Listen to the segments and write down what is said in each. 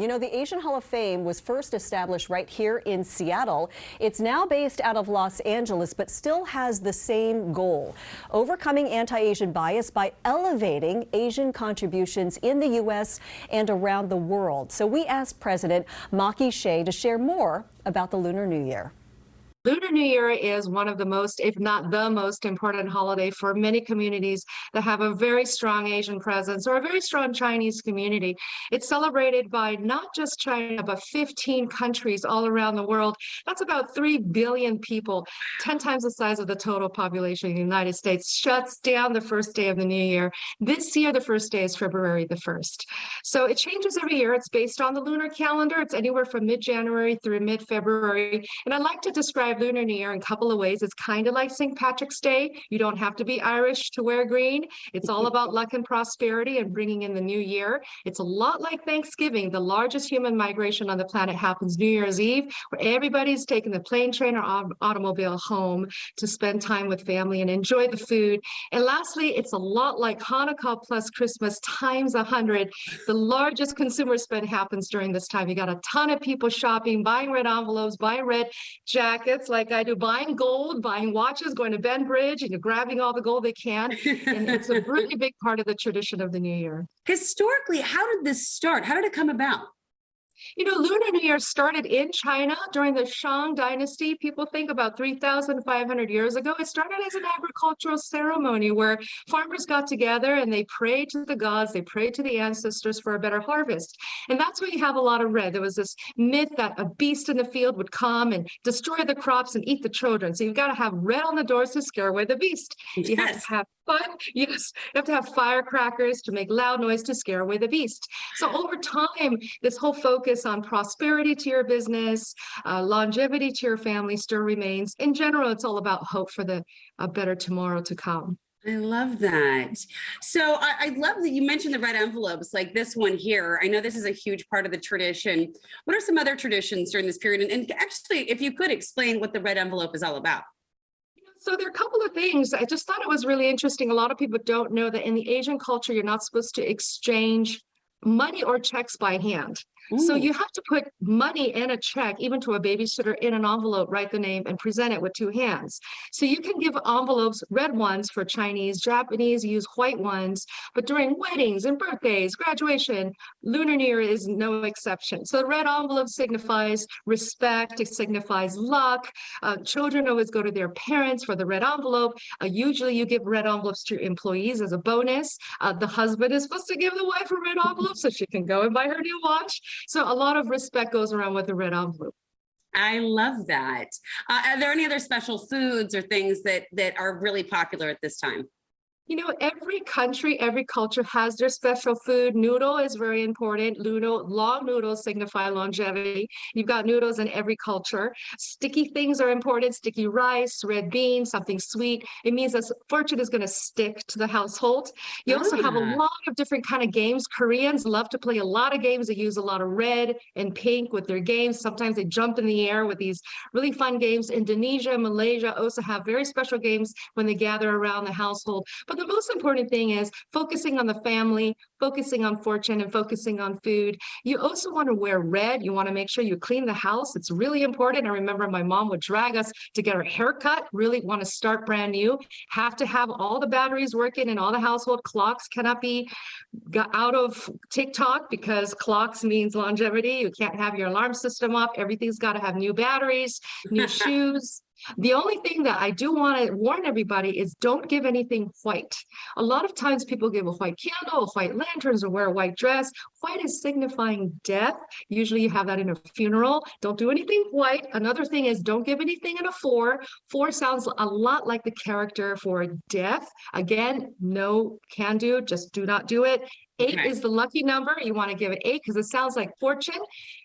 You know, the Asian Hall of Fame was first established right here in Seattle. It's now based out of Los Angeles, but still has the same goal: overcoming anti-Asian bias by elevating Asian contributions in the U.S. and around the world. So we asked President Maki Hsieh to share more about the Lunar New Year. Lunar New Year is one of the most, if not the most important holiday for many communities that have a very strong Asian presence or a very strong Chinese community. It's celebrated by not just China, but 15 countries all around the world. That's about 3 billion people, 10 times the size of the total population of the United States, shuts down the first day of the new year. This year, the first day is February the 1st. So it changes every year. It's based on the lunar calendar. It's anywhere from mid-January through mid-February. And I like to describe Lunar New Year in a couple of ways. It's kind of like St. Patrick's Day. You don't have to be Irish to wear green. It's all about luck and prosperity and bringing in the new year. It's a lot like Thanksgiving. The largest human migration on the planet happens New Year's Eve, where everybody's taking the plane, train, or automobile home to spend time with family and enjoy the food. And lastly, it's a lot like Hanukkah plus Christmas times 100. The largest consumer spend happens during this time. You got a ton of people shopping, buying red envelopes, buying red jackets, like I do, buying gold, buying watches, going to Ben Bridge, and grabbing all the gold they can. And it's a really big part of the tradition of the new year. Historically, how did this start? How did it come about? You know, Lunar New Year started in China during the Shang Dynasty. People think about 3,500 years ago. It started as an agricultural ceremony where farmers got together and they prayed to the gods, they prayed to the ancestors for a better harvest. And that's why you have a lot of red. There was this myth that a beast in the field would come and destroy the crops and eat the children. So you've got to have red on the doors to scare away the beast. You have to have fun. Yes, you have to have firecrackers to make loud noise to scare away the beast. So over time, this whole focus on prosperity to your business, longevity to your family still remains. In general, it's all about hope for a better tomorrow to come. I love that. So I love that you mentioned the red envelopes, like this one here. I know this is a huge part of the tradition. What are some other traditions during this period? And actually, if you could explain what the red envelope is all about. So there are a couple of things. I just thought it was really interesting. A lot of people don't know that in the Asian culture, you're not supposed to exchange money or checks by hand. So you have to put money and a check, even to a babysitter, in an envelope, write the name, and present it with 2 hands. So you can give envelopes, red ones for Chinese, Japanese use white ones, but during weddings and birthdays, graduation, Lunar New Year is no exception. So the red envelope signifies respect, it signifies luck. Children always go to their parents for the red envelope. Usually you give red envelopes to your employees as a bonus. The husband is supposed to give the wife a red envelope so she can go and buy her new watch. So a lot of respect goes around with the red envelope. I love that. Are there any other special foods or things that are really popular at this time? You know, every country, every culture has their special food. Noodle is very important. Long noodles signify longevity. You've got noodles in every culture. Sticky things are important. Sticky rice, red beans, something sweet. It means that fortune is going to stick to the household. You also have a lot of different kind of games. Koreans love to play a lot of games. They use a lot of red and pink with their games. Sometimes they jump in the air with these really fun games. Indonesia, Malaysia also have very special games when they gather around the household. But the most important thing is focusing on the family, focusing on fortune, and focusing on food. You also want to wear red. You want to make sure you clean the house. It's really important. I remember my mom would drag us to get our hair cut, really want to start brand new. Have to have all the batteries working and all the household clocks cannot be out of TikTok because clocks means longevity. You can't have your alarm system off. Everything's got to have new batteries, new shoes. The only thing that I do want to warn everybody is don't give anything white. A lot of times people give a white candle, white lanterns, or wear a white dress. White is signifying death. Usually you have that in a funeral. Don't do anything white. Another thing is don't give anything in a 4. 4 sounds a lot like the character for death. Again, no can do, just do not do it. 8 is the lucky number. You want to give it 8 because it sounds like fortune.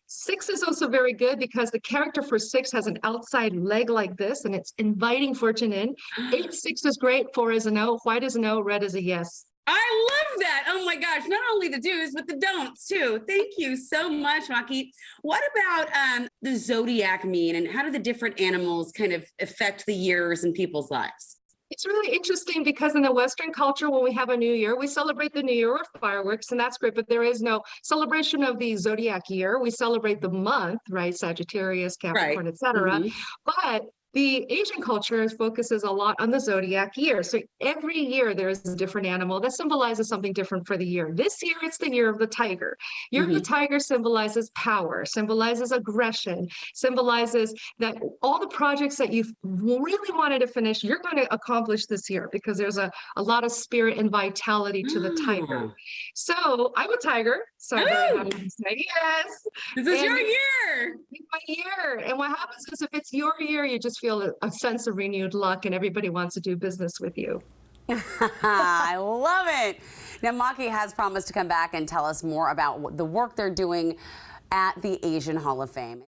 6 is also very good because the character for 6 has an outside leg like this and it's inviting fortune in. 8, 6 is great. 4 is a no. White is a no. Red is a yes. I love that. Oh my gosh. Not only the do's, but the don'ts too. Thank you so much, Maki. What about the zodiac mean and how do the different animals kind of affect the years in people's lives? It's really interesting because in the Western culture, when we have a new year, we celebrate the new year with fireworks, and that's great, but there is no celebration of the zodiac year. We celebrate the month, right? Sagittarius, Right. Capricorn, etc. Hmm. But the Asian culture focuses a lot on the zodiac year. So every year there is a different animal that symbolizes something different for the year. This year, it's the year of the tiger. Year of the Hmm. tiger symbolizes power, symbolizes aggression, symbolizes that all the projects that you've really wanted to finish, you're going to accomplish this year because there's a lot of spirit and vitality to the tiger. Oh. So I'm a tiger, so I'm very happy Oh, to say yes. this is your And year. it's my year. And what happens is if it's your year, you just feel a sense of renewed luck and everybody wants to do business with you. I love it. Now, Maki has promised to come back and tell us more about the work they're doing at the Asian Hall of Fame.